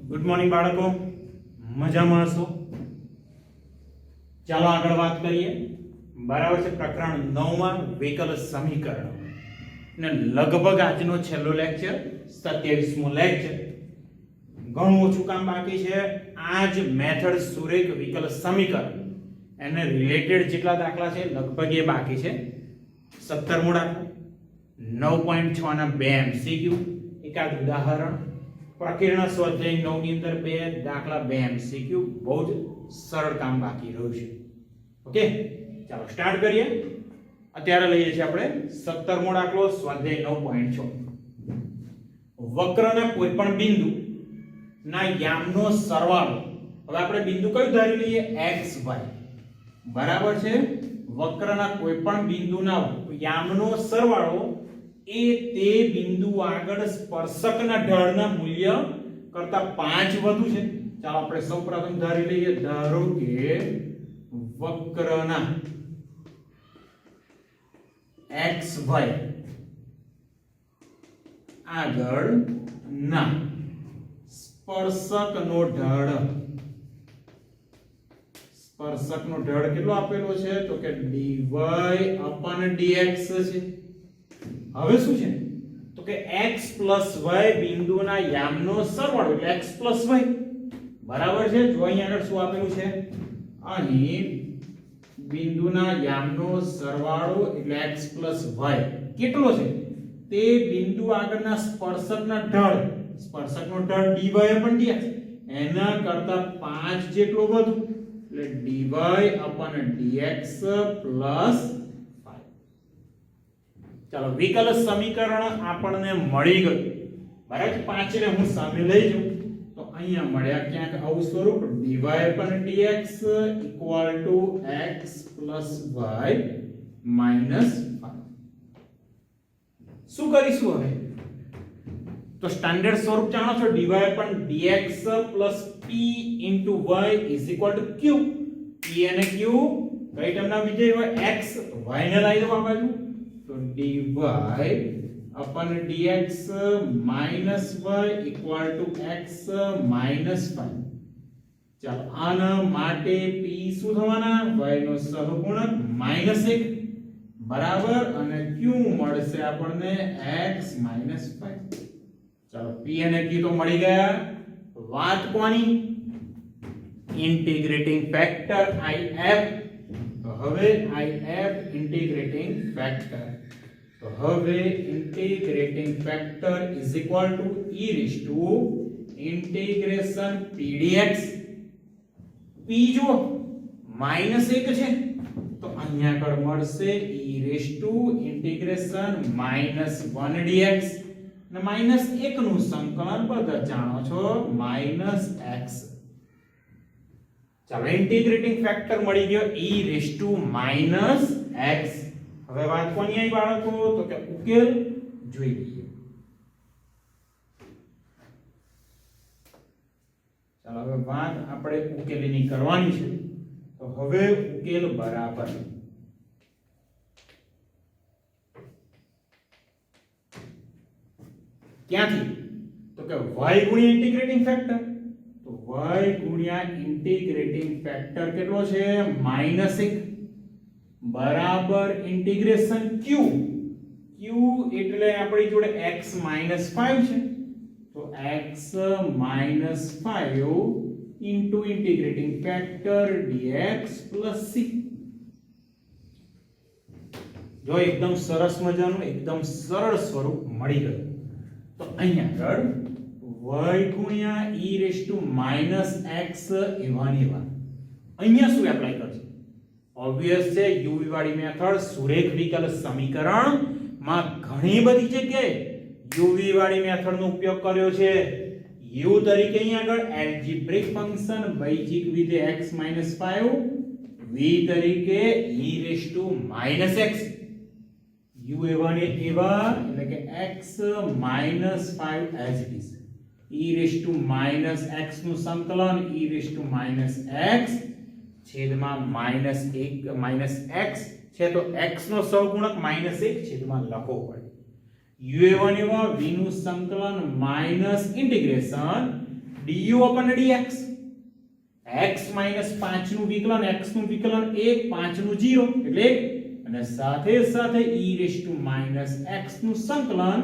Good morning બાળકો, મજામાં હશો? ચાલો આગળ વાત કરીએ. બરાબર છે. પ્રકરણ 9 માં વિકલ સમીકરણ ને લગભગ આજનો છેલ્લો લેક્ચર 27મો લેક્ચર. ઘણું ઓછું કામ બાકી છે. આજ મેથડ સુરેખ વિકલ સમીકરણ એને રિલેટેડ જેટલા દાખલા છે લગભગ એ બાકી છે. 17મો દાખલો, 9.6 ના 2 MCQ, એકાદ ઉદાહરણ, પ્રકીર્ણ સ્વાધ્યાય 9 ની અંદર 2 દાખલા 2 MCQ. બહુ જ સરળ કામ બાકી રહ્યું છે. ઓકે, ચાલો સ્ટાર્ટ કરીએ. અત્યારે લઈએ છીએ આપણે 17મો દાખલો, સ્વાધ્યાય 9.6. વક્રના કોઈ પણ બિંદુ ના યામનો સરવાળો. હવે આપણે બિંદુ કયું ધારી લઈએ? x y. બરાબર છે. વક્રના કોઈ પણ બિંદુના યામનો સરવાળો એ તે બિંદુ આગળ સ્પર્શકના ઢળના મૂલ્ય કરતા 5 વધુ છે. ચાલો આપણે સૌપ્રથમ ધારી લઈએ. ધારો કે વક્રના xy આગળ ના સ્પર્શકનો ઢળ કેટલો આપેલો છે? તો કે dy/dx છે. હવે શું છે? તો કે x y બિંદુના યામનો સરવાળો એટલે x y. બરાબર છે. જો અહીં આગળ શું આપેલું છે? અહીં બિંદુના યામનો સરવાળો એટલે x y કેટલો છે? તે બિંદુ આગળના સ્પર્શકના ઢળ, સ્પર્શકનો ઢળ dy/dx એના કરતા 5 જેટલો વધુ એટલે dy/dx + ચાલો વિકલ સમીકરણ આપણને મળી ગયું. બરાબર. 5 ને હું સામે લઈ જાઉં તો અહીંયા મળ્યા ક્યાંક આવું સ્વરૂપ dy/dx = x + y - 5. શું કરીશું હવે? તો સ્ટાન્ડર્ડ સ્વરૂપ જાણો છો. dy/dx + p * y = q. p અને q કઈ ટર્મના વિધેય હોય? x y ને લઈ દો આ બાજુ તો dy/dx - y = x - 5. ચાલો આના માટે p શું થવાના? y નો સહગુણક -1 બરાબર અને q મળશે આપણને x - 5. ચાલો p અને q તો મળી ગયા. વાત કોની? Integrating factor if. તો હવે if ઇન્ટિગ્રેટિંગ ફેક્ટર. તો હવે ઇન્ટિગ્રેટિંગ ફેક્ટર = e⁻∫pdx. p જો -1 છે તો અહીંયા આગળ મળશે e⁻∫−1dx અને -1 નું સંકલન બધા જાણો છો -x. ચાલો ઇન્ટિગ્રેટિંગ ફેક્ટર મળી ગયો e⁻∫x. હવે વાત કોની આવી બાળકો? તો કે ઉકેલ જોઈ લઈએ. ચાલો હવે વાત આપણે ઉકેલની કરવાની છે. તો હવે ઉકેલ બરાબર ક્યાંથી? તો કે y ગુણ્યા ઇન્ટિગ્રેટિંગ ફેક્ટર. તો y ગુણ્યા ઇન્ટિગ્રેટિંગ ફેક્ટર કેટલો છે? -1 બરાબર ઇન્ટિગ્રેશન q. q એટલે આપણી જોડે x - 5 છે તો x - 5 integrating factor dx + c. જો એકદમ સરસ મજાનું એકદમ સરળ સ્વરૂપ મળી ગયું. તો અહીંયા આગળ y ગુણ્યા e⁻∫x એવાની વાત. અહીંયા શું એપ્લાય કરશે? ઓબ્વિયસ છે. યુવી વાળી મેથડ સુરેખ વિકલ સમીકરણ માં ઘણી બધી જગ્યાએ યુવી વાળી મેથડ નો ઉપયોગ કર્યો છે. u તરીકે અહીંયા આગળ એલ્જિબ્રિક ફંક્શન બૈજિક વિધેય x - 5, v તરીકે e⁻∫x, u એવા ને એવા એટલે કે x - 5 as it is, e⁻∫x નું સંકલન e⁻∫x છેદમાં -x છે તો x નો સહગુણક -1 છેદમાં લખવો પડે. u1 v નું સંકલન minus integration du upon dx x minus 5 નું વિકલન x નું વિકલન 1 5 નું 0 એટલે 1 અને સાથે સાથે e raised to minus x નું સંકલન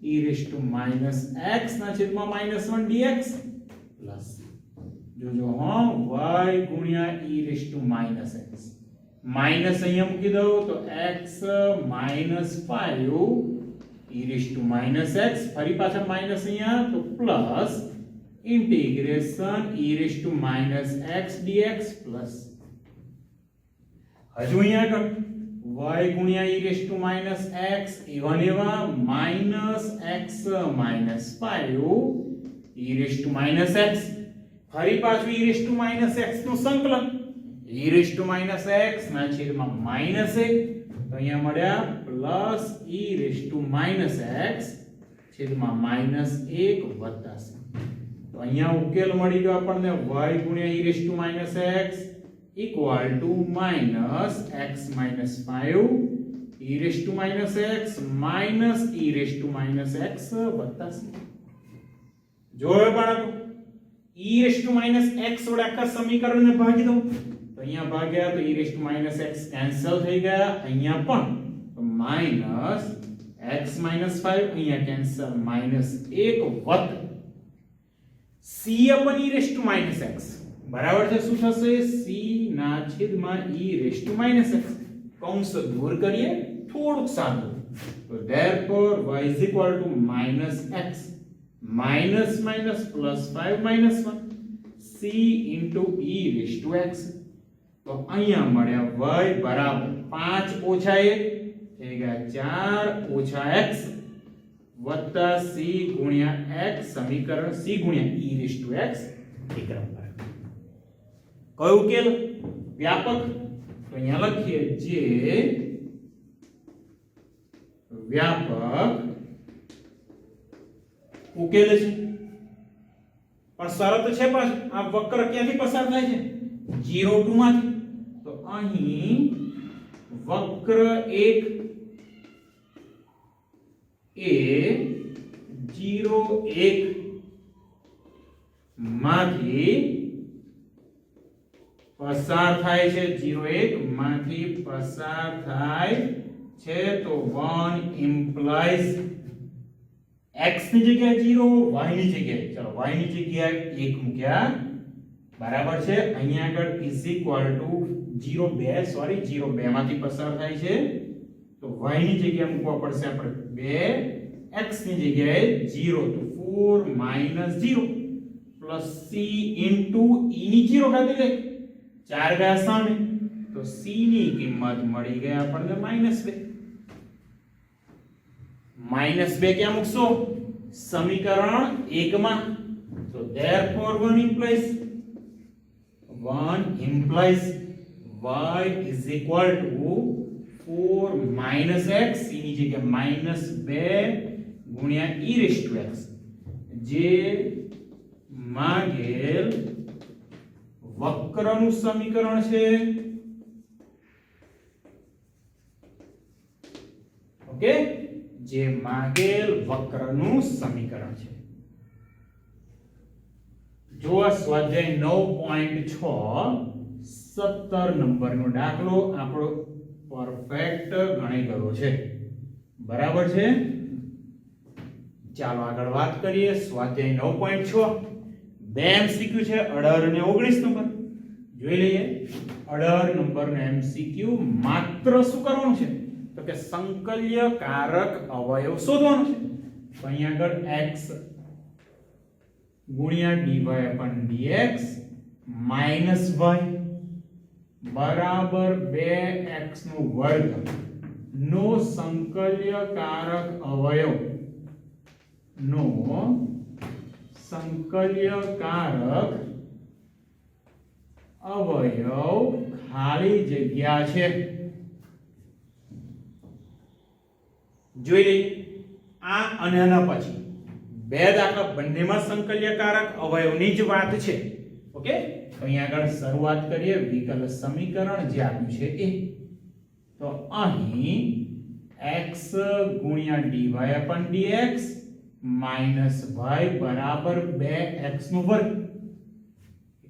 e raised to minus x ના છેદમાં -1 dx પ્લસ જોજો હા y ગુણ્યા e raised to minus x minus અહીંયા મૂકી દો તો x minus 5 e raised to minus x ફરી પાછા માઈનસ અહીંયા તો plus integration e raised to minus x dx plus હજુ અહીંયા આગળ y ગુણ્યા e raised to minus x એવા minus x minus 5 e raised to minus x ફરી પાછું e raised to minus x નું સંકલન e raised to minus x ના છેદમાં -1 તો અહીંયા મળ્યા plus e raised to minus x છેદમાં -1 વત્તા c તો અહીંયા ઉકેલ મળી ગયો આપણને y ગુણ્યા e raised to minus x equal to minus x minus 5 e raised to minus x minus e raised to minus x વત્તા c જોયો બાળકો e raised to minus x વડે આખા સમીકરણને ભાગી દો તો અહીંયા ભાગ્યા તો e raised to minus x cancel થઈ ગયા અહીંયા પણ તો minus x minus 5 અહીંયા કેન્સલ -1 વત્તા c upon e raised to minus x બરાબર છે શું થશે c ના છેદમાં e raised to minus x કૌંસ દૂર કરીએ થોડુંક સાદું તો therefore y is equal to minus x minus minus plus 5 minus 1 c into e raised to x તો અહીંયા મળ્યા y બરાબર 5 ઓછા 1 થઈ ગયા 4 ઓછા x વત્તા c ગુણ્યા x સમીકરણ c ગુણ્યા e raised to x વિકર્ણ કયો ઉકેલ વ્યાપક તો અહીંયા લખીએ જે વ્યાપક ઉકેલ છે પણ શરત છે પાછું આ વક્ર ક્યાંથી પસાર થાય છે 0 2 માંથી તો અહીં વક્ર 1 એ 0 1 માંથી પસાર થાય છે 0 1 માંથી પસાર થાય છે તો 1 implies x ની જગ્યાએ 0 y ની જગ્યાએ ચલો y ની જગ્યાએ 1 મૂક્યા બરાબર છે અહીંયા આગળ is equal to 0 2 સોરી 0 2 માંથી પસાર થાય છે તો y ની જગ્યાએ મૂકવા પડશે આપણે 2 x ની જગ્યાએ 0 તો 4 0 પ્લસ c into e ની 0 કાઢી લે 4 ગયા સામે તો c ની કિંમત મળી ગઈ આપણને -2 ક્યાં મૂકશો સમીકરણ 1 માં તો therefore 1 implies y is equal to 4 x c ની જગ્યાએ -2 ગુણ્યા e raised to x જે માગેલ વક્રનું સમીકરણ છે ઓકે જે માગેલ વક્રનું સમીકરણ છે જો આ સ્વાધ્યાય 9.6 17 નંબરનો દાખલો આપણો પરફેક્ટ ગણી ગયો છે બરાબર છે ચાલો આગળ વાત કરીએ સ્વાધ્યાય 9.6 બે એમસીક્યુ છે 18 અને 19 નંબર જોઈ લઈએ 18 નંબરનો એમસીક્યુ માત્ર શું કરવાનું છે તો કે સંકલ્યકારક અવયવ શોધવાનો છે તો અહીંયા આગળ x ગુણ્યા dy upon dx minus y બરાબર 2x નો વર્ગ નો સંકલ્યકારક અવયવ ખાલી જગ્યા છે જોઈ લઈએ આ અને આના પછી બે દાખલા બંનેમાં સંકલ્યકારક અવયવની જ વાત છે ઓકે તો અહીંયા આગળ શરૂઆત કરીએ વિકલ સમીકરણ જે આપ્યું છે એ તો અહીં x ગુણ્યા dy upon dx minus y બરાબર 2x નો વર્ગ.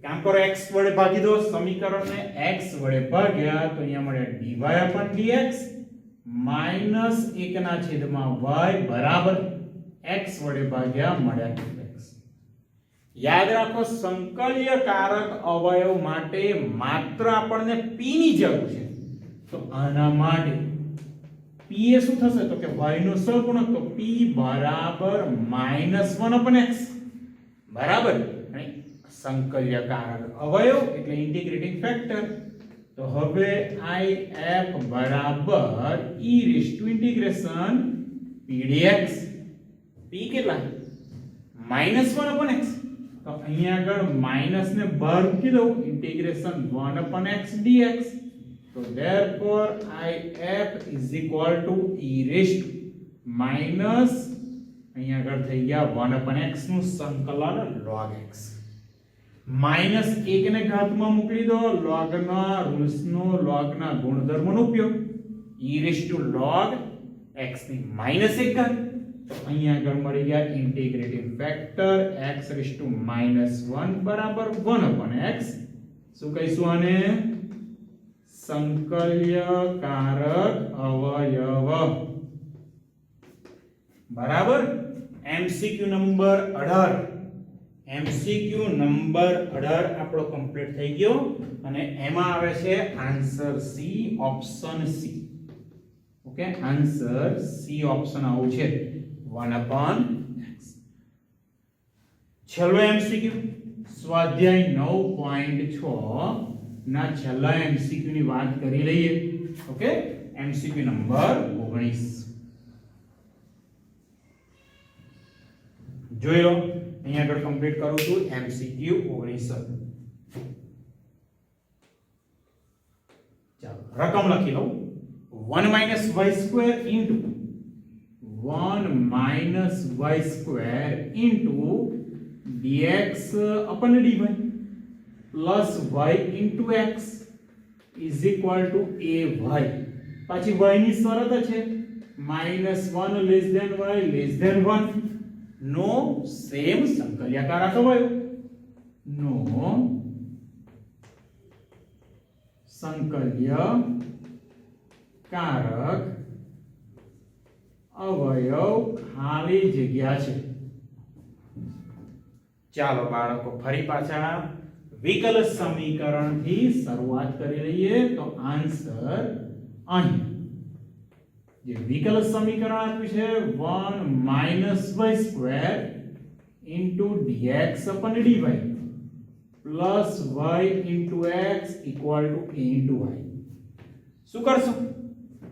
કામ કરો x વડે ભાગી દો સમીકરણને. x વડે ભાગ્યા તો અહીંયા મળે dy upon dx માઈનસ 1 ના છેદમાં y બરાબર x વડે ભાગ્યા મળ્યા 2x. યાદ રાખો સંકલ્યકારક અવયવ માટે માત્ર આપણને p ની જરૂર છે. તો આના માટે p એ શું થશે તો કે y નો સહગુણક, તો p બરાબર -1/x બરાબર. અને સંકલ્યકારક અવયવ એટલે ઇન્ટિગ્રેટિંગ ફેક્ટર. તો હવે if બરાબર e raise to integration p dx. p કેટલા -1/x. તો અહીંયા આગળ માઈનસ ને બહાર મૂકી દઉં, ઇન્ટિગ્રેશન 1/x dx. તો therefore if is equal to e raised to minus અહીંયા આગળ થઈ ગયા 1/x નું સંકલન log x. માઈનસ 1 ને ઘાતમાં મૂકી દો, log ના રૂલ્સ નો log ના ગુણધર્મનો ઉપયોગ. e raised to log x ની -1 ઘાત. તો અહીંયા આગળ મળી ગયા integrating factor x raised to -1 બરાબર 1/x. શું કહીશું આને? સંકલ્યકારક અવયવ બરાબર. MCQ number 18. એમસીક્યુ નંબર 18 આપણો કમ્પ્લીટ થઈ ગયો અને એમાં આવે છે answer C, option C. Okay, answer C option આવું છે 1/x. છેલ્લો એમસીક્યુ સ્વાધ્યાય 9.6 ના છેલ્લા એમસીક્યુ ની વાત કરી લઈએ. ઓકે, એમસીક્યુ નંબર 19 જોઈ લો. અહીંયા આગળ કમ્પ્લીટ કરું છું એમસીક્યુ 19. ચાલો રકમ લખી લઉં. 1 - y² into 1 - y² into dx upon dy plus y into x is equal to ay. પાછી y ની શરત છે -1 less than y less than 1. નો સેમ સંકલ્યકારક અવયવ. નો સંકલ્યકારક અવયવ ખાલી જગ્યા છે. ચાલો બાળકો ફરી પાછા વિકલ સમીકરણથી શરૂઆત કરી લઈએ. તો આન્સર અહીં જે વિકલ સમીકરણ આપ્યું છે 1 - y² dx upon dy plus y into x equal to a into y. શું કરશો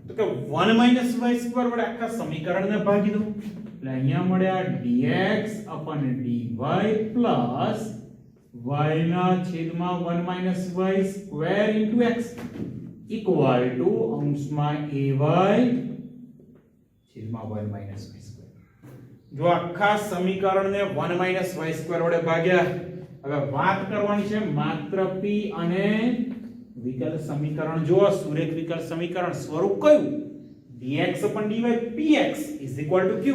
તો કે 1 - y² વડે આખા સમીકરણને ભાગી દો. એટલે અહીંયા મળ્યા dx upon dy plus y ના છેદમાં 1 - y² into x equal to અંશમાં ay છેદમાં 1 - y². જો આખા સમીકરણને 1 - y² વડે ભાગ્યા. હવે વાત કરવાની છે માત્ર p અને વિકલ સમીકરણ. જો સુરેખ વિકલ સમીકરણ સ્વરૂપ કયું? dx upon dy px is equal to q.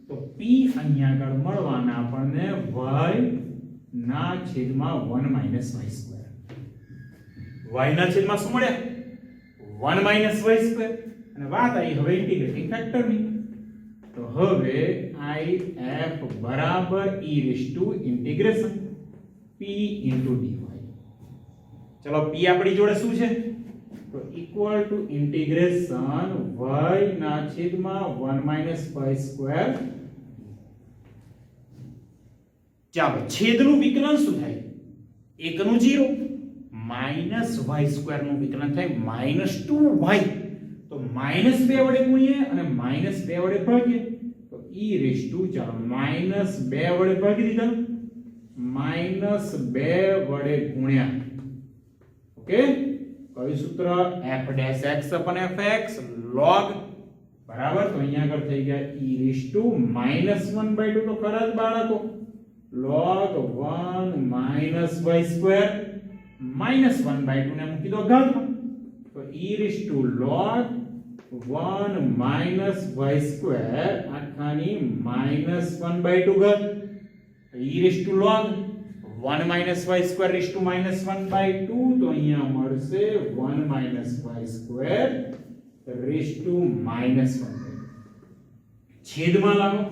તો p અહીંયા આગળ મળવાના આપણને y ના છેદમાં 1 - y². y ના છેદમાં શું મળ્યા? 1 - y². અને વાત આવી હવે ઇન્ટિગ્રેટિંગ ફેક્ટર ની. તો હવે if બરાબર e raise to integration p into dy. ચલો p આપણી જોડે શું છે? તો ઇક્વલ ટુ ઇન્ટિગ્રેશન y ના છેદમાં 1 - y². ચાલો છેદનું વિકલન શું થાય? 1 નું 0 -y² નું વિકલન થાય -2y. તો -2 વડે ગુણીએ અને -2 વડે ભાગીએ. તો e રેઝ ટુ ચાલો -2 વડે ભાગી દીધા, -2 વડે ગુણ્યા. ઓકે, કયું સૂત્ર? f' x upon fx log બરાબર. તો અહીંયા આગળ થઈ ગયા e રેઝ ટુ -1/2. તો ખરા જ બાળકો? log 1 - y² -1/2 ને મૂકી દો ઘાતમાં. તો e raise to log 1 minus y square આખાની માઇનસ 1/2 ઘાત e raise to log 1 minus y square raise to minus 1/2 તો અહીંયા મળશે 1 minus y square raise to minus 1/2 છેદમાં લાવો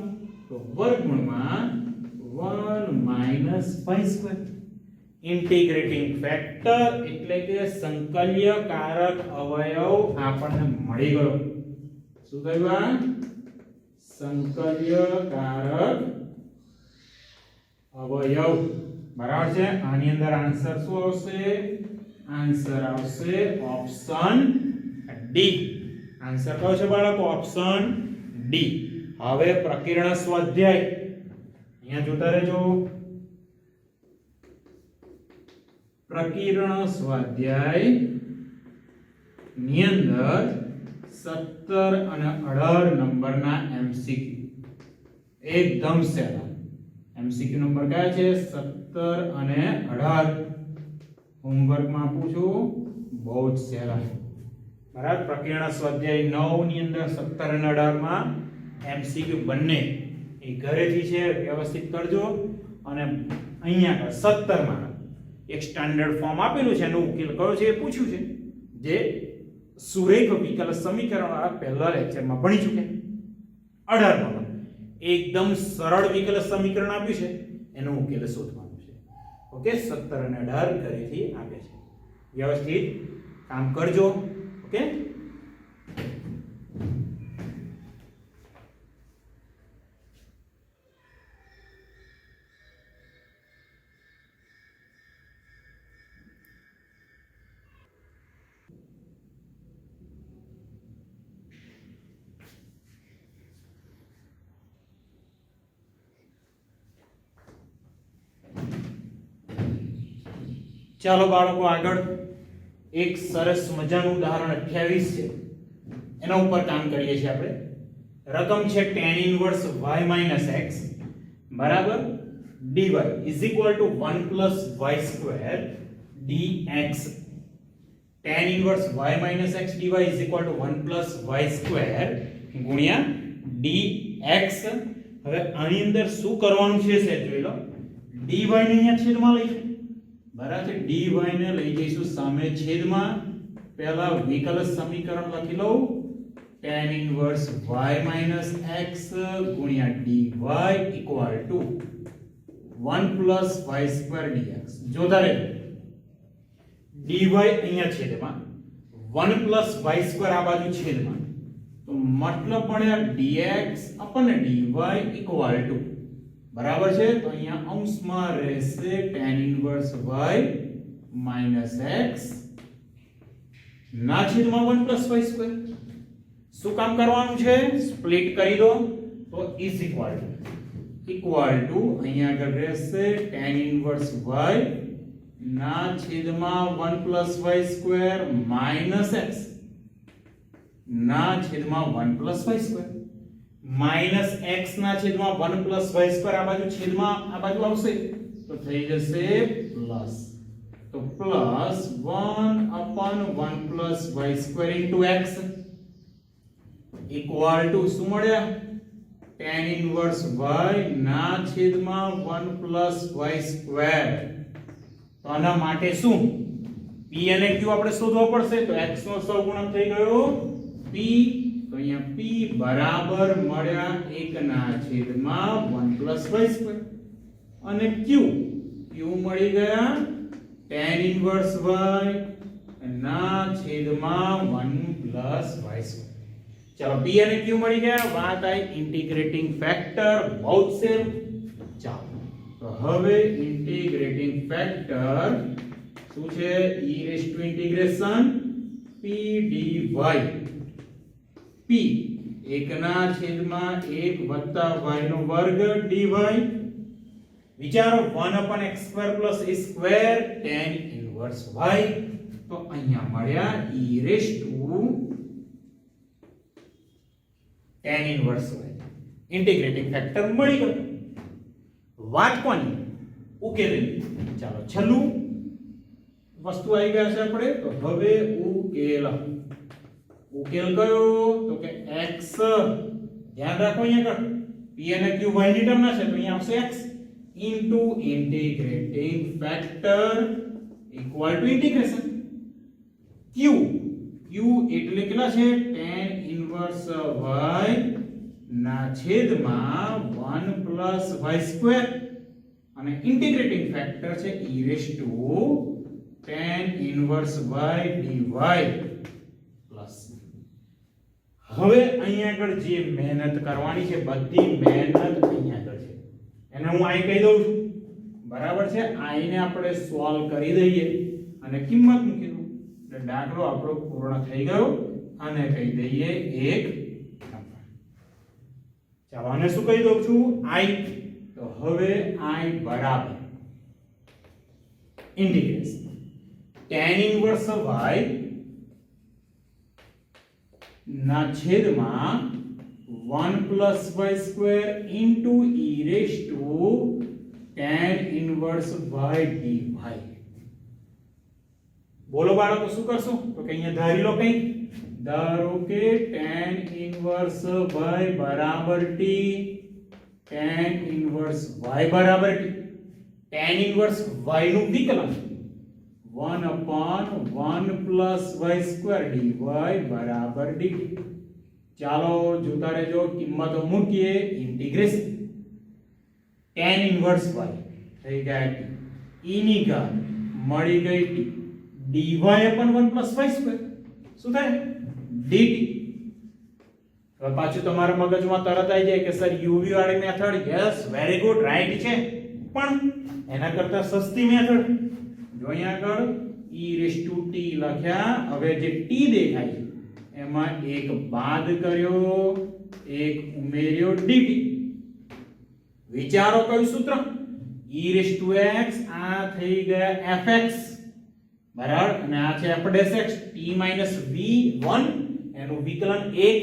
તો વર્ગમૂળમાં 1 minus y square integrating factor એટલે કે સંકલ્યકારક અવયવ આપણને મળી ગયો શું થયું આ સંકલ્યકારક અવયવ બરાબર છે આની અંદર આન્સર શું આવશે આન્સર આવશે ઓપ્શન ડી આન્સર કયો છે બાળકો ઓપ્શન ડી હવે પ્રકીર્ણ સ્વાધ્યાય અહીંયા જોતા રહેજો પ્રકીર્ણ સ્વાધ્યાય ની અંદર 17 અને 18 નંબરના એમસીક્યુ એકદમ સહેલા એમસીક્યુ નંબર કયા છે 17 અને 18 હોમવર્ક માં આપું છું બહુ જ સહેલા બરાબર પ્રકીર્ણ સ્વાધ્યાય 9 ની અંદર 17 અને 18 માં એમસીક્યુ બંને એ ઘરેથી છે વ્યવસ્થિત કરજો અને અહીંયા 17 માં એક સ્ટાન્ડર્ડ ફોર્મ આપેલું છે એનો ઉકેલ કયો છે એ પૂછ્યું છે જે સુરેખ વિકલ સમીકરણ વાળા પહેલા લેક્ચરમાં ભણી ચૂક્યા 18 માં એકદમ સરળ વિકલ સમીકરણ આપ્યું છે એનો ઉકેલ શોધવાનો છે ઓકે 17 અને 18 ઘરેથી આપે છે વ્યવસ્થિત કામ કરજો ઓકે ચાલો બાળકો આગળ એક સરસ મજાનું ઉદાહરણ 28 છે એના ઉપર કામ કરીએ છીએ આપણે રકમ છે tan ઇન્વર્સ y - x બરાબર dy = 1 + y² dx tan inverse y - x dy = 1 + y² ગુણ્યા dx હવે આની અંદર શું કરવાનું છે સેટ જોઈ લો dy ને અહીંયા છેદમાં લઈશું બરાબર છે dy ને લઈ જઈશું સામે છેદમાં પહેલા વિકલ સમીકરણ લખી લઉં tan ઇન્વર્સ y - x ગુણ્યા dy = 1 + y² dx જોતા રહેજો dy અહીંયા છેદમાં 1 + y² આ બાજુ છેદમાં તો મતલબ પડ્યા dx / dy = બરાબર છે તો અહીંયા અંશમાં રહેશે tan ઇન્વર્સ y - x ના છેદમાં 1 + y² શું કામ કરવાનું છે સ્પ્લિટ કરી દો તો ઇઝ ઇક્વલ ટુ અહીંયા આગળ રહેશે tan ઇન્વર્સ y ના છેદમાં 1 + y² - x ના છેદમાં 1 + y² -x ના છેદમાં 1 + y² આ બાજુ છેદમાં આ બાજુ આવશે તો થઈ જશે પ્લસ તો plus 1/1 + y² x equal to શું મળ્યા tan ઇન્વર્સ y ના છેદમાં 1 + y² તો આના માટે શું p અને q આપણે શોધવા પડશે તો x નો સહગુણક થઈ ગયો p તો અહીંયા p બરાબર મળ્યા 1 ના છેદમાં 1 + y² અને q મળી ગયા tan ઇન્વર્સ y ના છેદમાં 1 + y². ચલો p અને q મળી ગયા વાત આવી ઇન્ટિગ્રેટિંગ ફેક્ટર બહુ જ સેમ ચાલો તો હવે ઇન્ટિગ્રેટિંગ ફેક્ટર શું છે e raise to integration p dy p 1 ના છેદમાં 1 વત્તા y નો વર્ગ dy વિચારો 1/x² + a² tan inverse y તો અહીંયા મળ્યા e raise to tan inverse y integrating factor મળી ગયો વાત કોની ઉકેલેલી ચાલો છેલ્લું વસ્તુ આવી ગયા છે આપણે તો હવે ઉકેલ ઉકેલ કયો તો કે x, ધ્યાન રાખો અહીંયા આગળ p અને q y ની ટર્મ ના છે તો અહીંયા આવશે x into integrating factor equal to integration q એટલે કેટલા છે tan ઇન્વર્સ y ના છેદમાં 1 પ્લસ y સ્ક્વેર અને ઇન્ટિગ્રેટિંગ ફેક્ટર છે e raise to tan inverse y dy plus હવે અહીંયા આગળ જે મહેનત કરવાની છે બધી મહેનત અહીંયા આગળ છે એને હું આઈ કહી દઉં છું બરાબર છે આઈ ને આપણે સોલ્વ કરી દઈએ અને કિંમત મૂકી દઉં એટલે દાખલો આપણો પૂર્ણ થઈ ગયો અને કહી દઈએ 1 નંબર ચાલો આને શું કહી દઉં છું આઈ તો હવે આઈ બરાબર ઇન્ટિગ્રેશન tan ઇન્વર્સ y ના છેદમાં 1 plus y square into e raise to tan inverse y dy બોલો બાળકો શું કરશો તો કે અહીંયા ધારી લો કંઈક ધારો કે tan ઇન્વર્સ y બરાબર t tan ઇન્વર્સ y બરાબર t tan ઇન્વર્સ y નું વિકલન 1 upon 1 plus y square dy બરાબર dt ચાલો જોતા રહેજો કિંમતો મૂકીએ ઇન્ટિગ્રેશન tan ઇન્વર્સ y થઈ ગયા t e ની ઘાત મળી ગઈ t dy upon 1 plus y square શું થાય dt હવે પાછું તમારા મગજમાં તરત આવી જાય કે સર યુવી વાળી method yes very good right છે પણ એના કરતા સસ્તી મેથડ જો અહીંયા આગળ e રેઝ ટુ t લખ્યા હવે જે t દેખાય છે એમાં એક બાદ કર્યો એક ઉમેર્યો dt વિચારો કયું સૂત્ર e રેઝ ટુ x આ થઈ ગયા fx બરાબર અને આ છે f dash x t v1 એનું વિકલન 1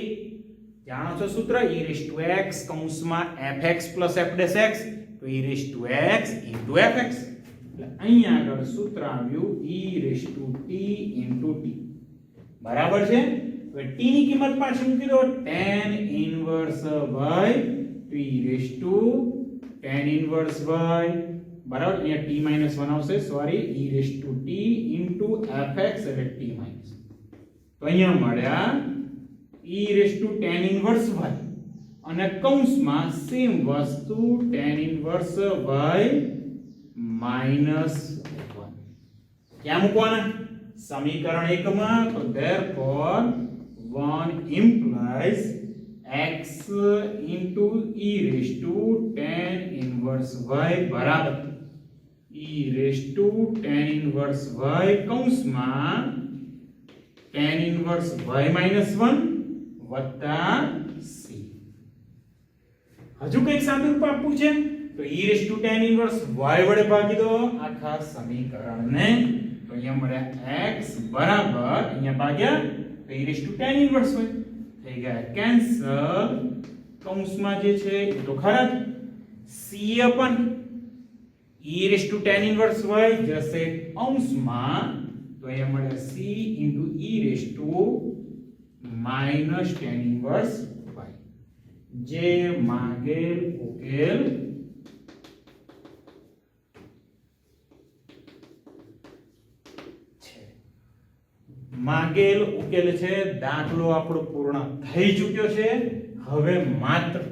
જાણો છો સૂત્ર e રેઝ ટુ x કૌંસમાં fx f ડેશ x તો e raise to x fx એટલે અહીંયા આગળ સૂત્ર આવ્યું e raise to t t બરાબર છે હવે t ની કિંમત પાછી મૂકી દો tan ઇન્વર્સ y તો e raise to tan inverse y બરાબર અહીંયા t 1 આવશે sorry e raise to t fx એટલે t માઈનસ તો અહીંયા મળ્યા e raise to tan inverse y અને કૌંસમાં સેમ વસ્તુ tan ઇન્વર્સ y minus 1 क्या મૂકવાના સમીકરણ 1 માં તો therefore 1 implies x into e raised to tan inverse y બરાબર e raised to tan inverse y કૌંસમાં tan inverse y minus 1 વત્તા c હજુ કંઈક સાદુરૂપ આપવું છે તો e raised to tan inverse y વડે ભાગી દો આખા સમીકરણને તો અહીંયા મળ્યા x બરાબર અહીંયા ભાગ્યા તો e raised to tan inverse y થઈ ગયા કેન્સલ કૌંસમાં જે છે એ તો ખરા જ c upon e raised to tan inverse y જશે કૌંસમાં તો અહીંયા મળ્યા c into e raised to minus tan inverse y જે માંગેલ ઉકેલ માંગેલ ઉકેલ છે દાખલો આપણો પૂર્ણ થઈ ચૂક્યો છે હવે માત્ર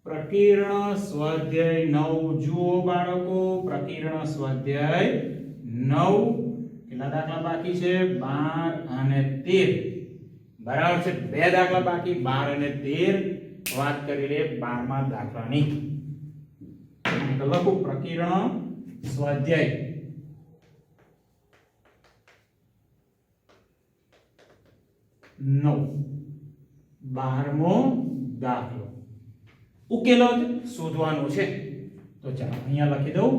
પ્રકીર્ણ સ્વાધ્યાય 9 જુઓ બાળકો પ્રકીર્ણ સ્વાધ્યાય 9 કેટલા દાખલા બાકી છે 12 અને 13 બરાબર છે બે દાખલા બાકી 12 અને 13 વાત કરી લે 12મા દાખલાની તો લખો પ્રકીર્ણ સ્વાધ્યાય 9 12મો દાખલો ઉકેલો શોધવાનો છે તો ચાલો અહીંયા લખી દઉં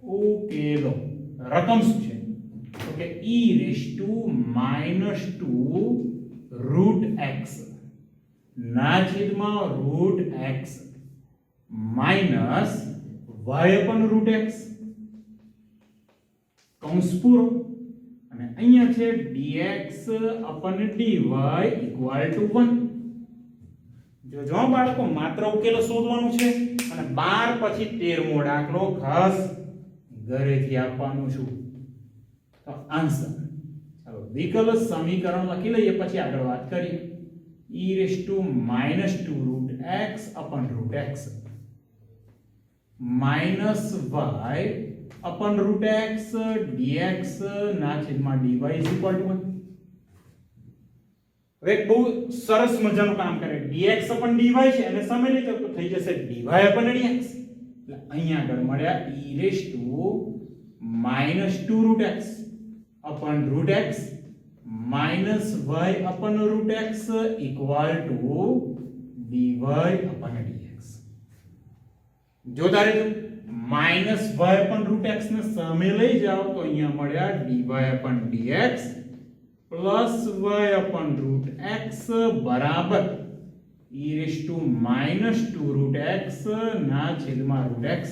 ઉકેલો રકમ શું છે તો કે e raised to -2 root x ના છેદમાં root x minus y upon root x કૌંસ પૂરો અને અને અહીંયા છે dx upon dy equal to 1. જો બાળકો માત્ર ઉકેલ શોધવાનું છે અને 12 પછી 13મો દાખલો ખાસ ઘરેથી આપવાનું છું. તો આન્સર ચાલો વિકલ સમીકરણ લખી લઈએ પછી આગળ વાત કરીએ. e raised to -2 root x upon root x minus y upon root x dx ના છેદમાં dy is equal to 1. હવે બહુ સરસ મજાનું કામ કરે. dx upon dy છે અને સામે લઈ જાવ તો થઈ જશે dy upon dx. એટલે અહીંયા આગળ મળ્યા e raised to -2 root x upon root x minus y upon root x equal to dy upon dx. જો તારે જો minus y upon root x ને સામે લઈ જાવ તો અહીંયા મળ્યા dy upon dx plus y upon root x બરાબર e raised to -2 root x ના છેદમાં root x.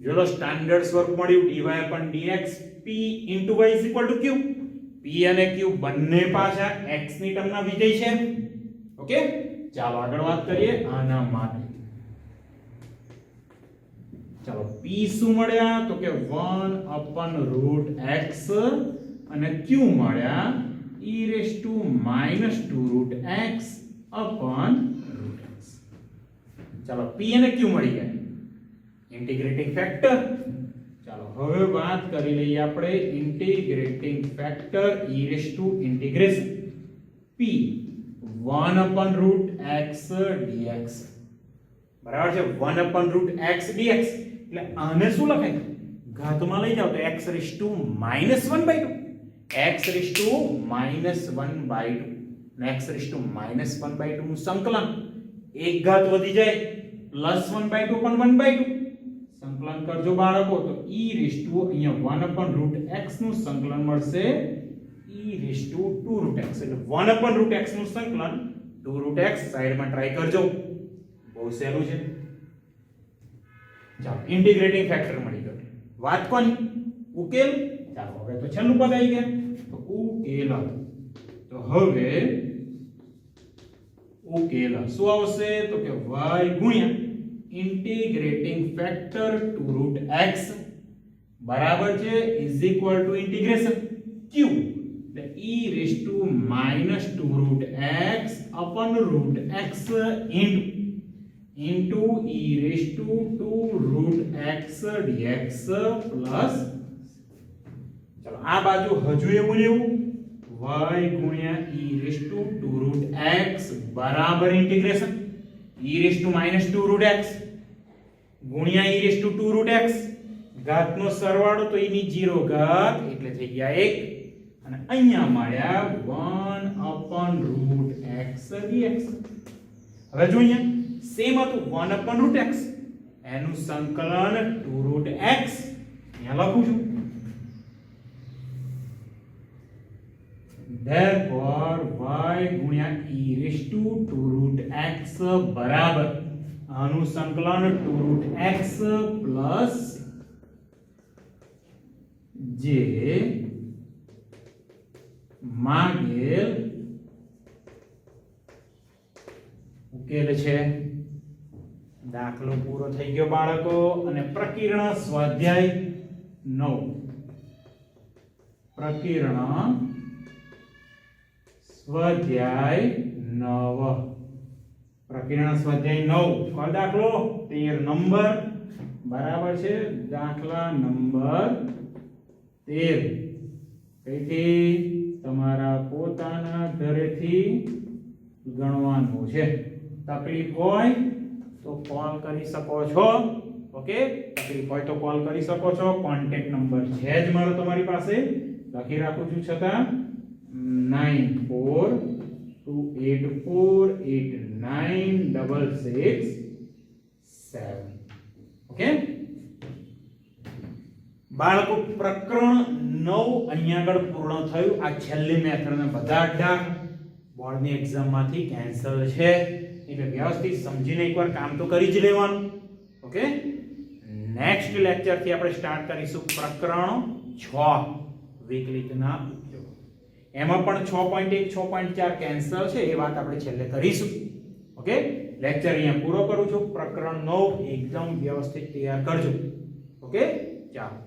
જો લો સ્ટાન્ડર્ડ સ્વરૂપ મળ્યું dy upon dx p into y is equal to q. p અને q બંને પાછા x ની ટર્મના વિધેય છે. ઓકે, ચાલો આગળ વાત કરીએ આના માટે. ચાલો p શું મળ્યા તો કે 1 upon root x અને q મળ્યા e raised to -2 root x upon root x. ચાલો p અને q મળી ગયા. Integrating factor. ચાલો હવે વાત કરી લઈએ આપણે integrating factor e raised to integration p 1 upon root x dx બરાબર છે 1 upon root x dx. એટલે આને શું લખાય ઘાતમાં લઈ જાવ તો x raised to -1/2 x raised to -1/2 ને x raised to -1/2 નું સંકલન એક ઘાત વધી જાય +1/2 પણ 1/2 સંકલન કરજો બાળકો તો e raised to અહીંયા 1 upon root x નું સંકલન મળશે e raised to 2 root x. એટલે 1 upon root x નું સંકલન 2 root x સાઈડમાં ટ્રાય કરજો. બહુ સહેલું છે. ચાલો ઇન્ટિગ્રેટિંગ ફેક્ટર મળી ગયો. વાત કોની ઉકેલ. ચાલો હવે તો છેલ્લું પદ આવી ગયા તો ઉકેલ. તો હવે ઉકેલ શું આવશે તો કે y ગુણ્યા ઇન્ટિગ્રેટિંગ ફેક્ટર 2 root x બરાબર છે is equal to integration q એટલે e raised to -2 root x upon root x into e raised to 2 root x dx plus ચલો આ બાજુ હજુ એવું ને એવું y ગુણ્યા e raised to 2 root x બરાબર integration e raised to -2 root x ગુણ્યા e raised to 2 root x ઘાતનો સરવાળો તો e ની 0 ઘાત એટલે થઈ ગયા 1 અને અહીંયા મળ્યા 1 upon root x dx. હવે જો અહીંયા સેમ હતું 1 upon root x એનું સંકલન 2 root x અહીંયા લખું છું. therefore y ગુણ્યા e raised to 2 root x બરાબર આનું સંકલન 2 root x plus જે માગેલ ઉકેલ છે. દાખલો પૂરો થઈ ગયો બાળકો અને પ્રકીર્ણ સ્વાધ્યાય 9 પ્રકીર્ણ સ્વાધ્યાય 9 પ્રકીર્ણ સ્વાધ્યાય 9 કયો દાખલો 13 નંબર બરાબર છે. દાખલા નંબર 13 કઈથી તમારા પોતાના ઘરેથી ગણવાનું છે. તકલીફ હોય તો કોલ કરી શકો છો. ઓકે, તકલીફ હોય તો કોલ કરી શકો છો. કોન્ટેક્ટ નંબર છે જ મારો તમારી પાસે લખી રાખું છું છતાં 9428989667. ઓકે બાળકો પ્રકરણ 9 અહીંયા આગળ પૂર્ણ થયું. આ છેલ્લી મેથડના બધા અડ્ડા બોર્ડની એક્ઝામમાંથી કેન્સલ છે એટલે વ્યવસ્થિત સમજીને એકવાર કામ તો કરી જ લેવાનું. ઓકે, નેક્સ્ટ લેક્ચરથી આપણે સ્ટાર્ટ કરીશું પ્રકરણ 6 વિકલિતના ઉપયોગ. એમાં પણ 6.1 6.4 કેન્સલ છે એ વાત આપણે છેલ્લે કરીશું. ઓકે, લેક્ચર અહીંયા પૂરો કરું છું. પ્રકરણ 9 એકદમ વ્યવસ્થિત તૈયાર કરજો. ઓકે, ચાલો.